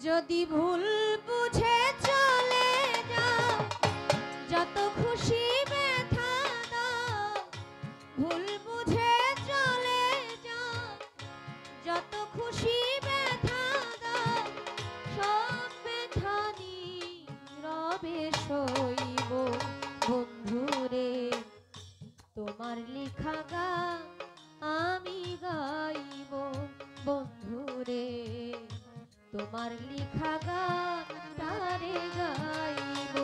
যদি ভুল বুঝে চলে যাও, যত খুশি ব্যথা দাও। ভুল বুঝে চলে যাও, যত খুশি ব্যথা দাও। সব ব্যথা নীরবে সইব বন্ধুরে, তোমার লেখা গান আমি গাইব বন্ধুরে। তোমার লেখা গান তারে গাইব।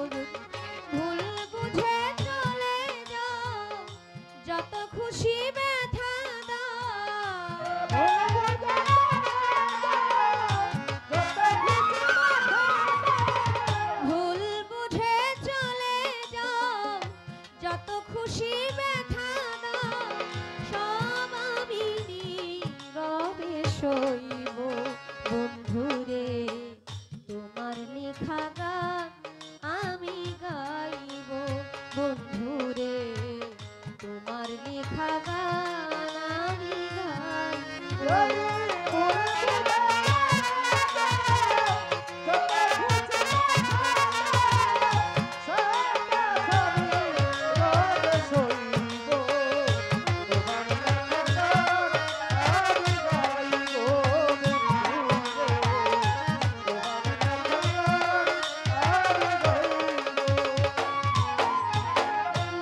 ভুল বুঝে চলে যাও, যত খুশি ব্যথা দাও। ভুল বুঝে চলে যাও, যত খুশি ব্যথা দাও। সব আমি নীরবে সইব বন্ধুরে, তোমার লেখা গান আমি গাইব বন্ধুরে। তোমার লেখা গান আমি গাইব।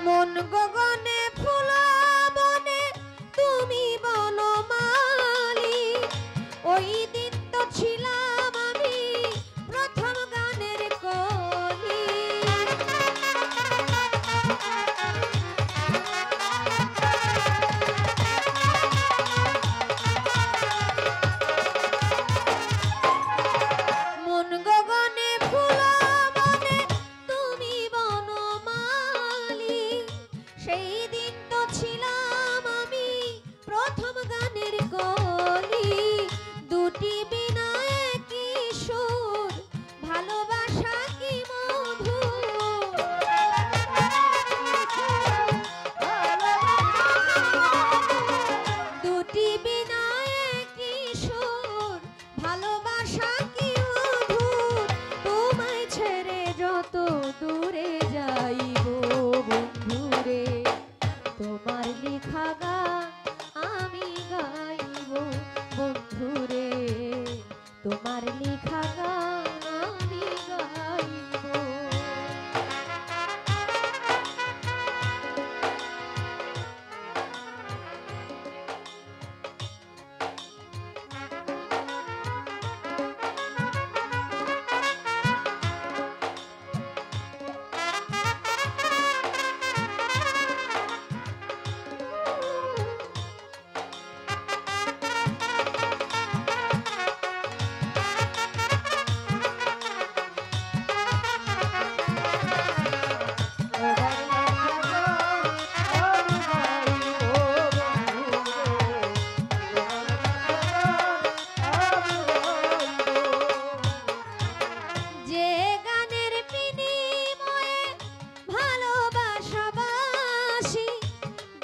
মন গগনে ফুলা বনে তুমি বনমালী। ওই দিন তো ছিলাম আমি প্রথম গানের কলি। মন গগনে ফুলা বনে তুমি বনমালী। সেই দিন তো ছিলাম আমি প্রথম গানের কলি। দুটি বিনা একই সুর, ভালোবাসা কি মধুর। দুটি বিনা একই সুর, ভালোবাসা কি মধুর। তোমায় ছেড়ে যত দূরে যাইব বন্ধুরে, তোমার লেখা গান আমি গাইব বন্ধুরে। তোমার লেখা গান আমি গাইব। যে গানের বিনিময়ে ভালোবাসাবাসি,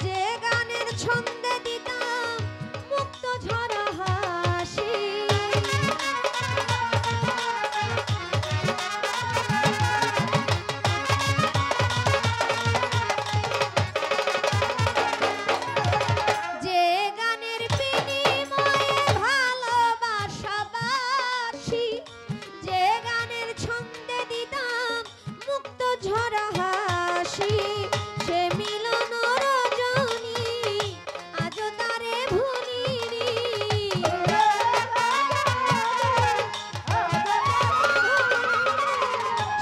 যে গানের ছন্দে দিতাম মুক্ত ঝরা হাসি। যে গানের বিনিময়ে ভালোবাসাবাসি, যে গানের ছন্দে দিতাম মুক্ত ঝরা হাসি। সে মিলন রজনী আজও তারে ভুলিনি।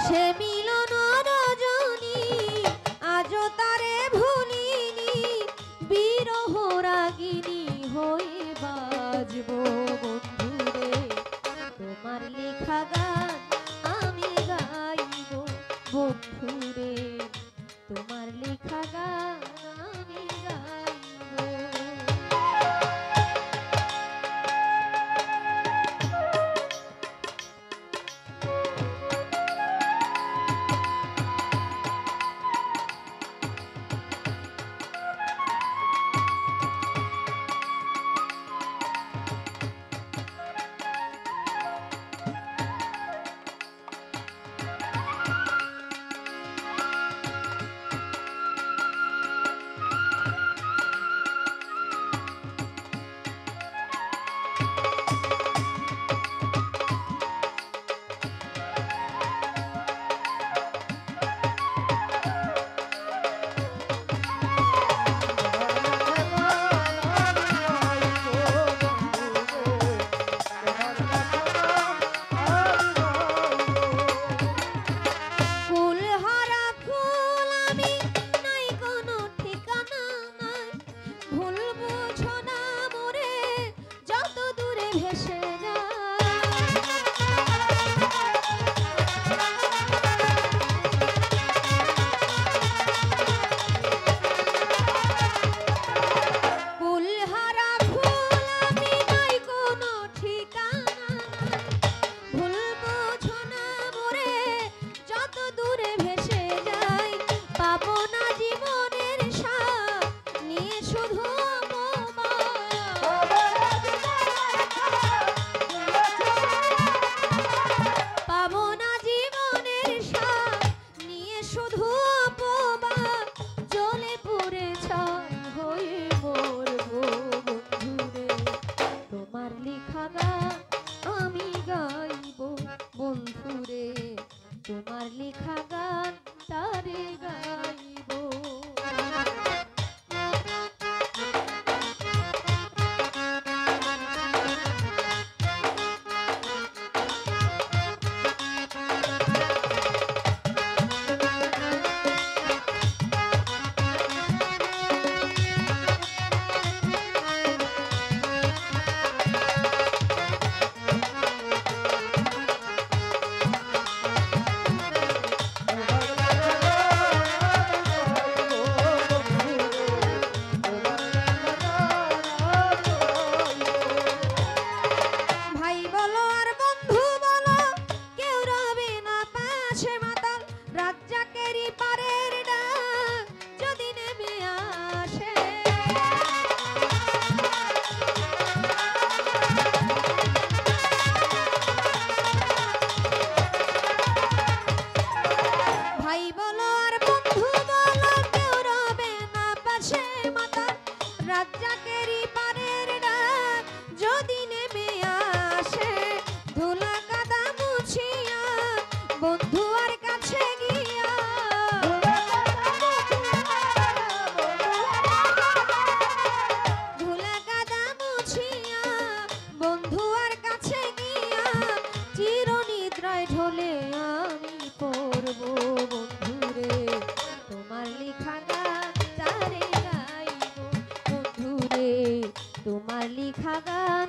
সে মিলন রজনী আজও তারে ভুলিনি। বিরহ রাগিনী হয়ে বাজব বন্ধুরে, তোমার লেখা গান আমি গাইব বন্ধুরে। তোমার লেখা গান আমি গাইব। ভেসে যায়। ফুলহারা ফুল আমি নাই কোনো ঠিকানা নাই, ভুল বোঝো না মোরে যত দূরে ভেসে যাই, পাবো না জীবনের স্বাদ নিয়ে শুধু পাবো না জীবনের স্বাদ নিয়ে শুধু অপবাদ, জ্বলে পুড়ে ছাই হয়ে মরবো বন্ধুরে। তোমার লেখা গান আমি গাইব বন্ধুরে, তোমার লেখা গান তারে গাইব। ভাই বলো আর বন্ধু বলো কেউ রবে না পাশে, মাতাল রাজ্জাকেরই পারের ডাক যদি নেমে আসে। ভাই বলো আর বন্ধু বলো কেউ রবে না পাশে, মাতাল রাজ্জাকেরই পারের ডাক যদি নেমে আসে। ধুলা কাদা মুছিয়া বন্ধু আর কাছে গিয়া, ধুলা কাদা মুছিয়া বন্ধু আর কাছে গিয়া, চিরনিদ্রায় ঢলে আমি পড়ব বন্ধুরে। তোমার লেখা গান তারে গাইব বন্ধুরে, তোমার লেখা গান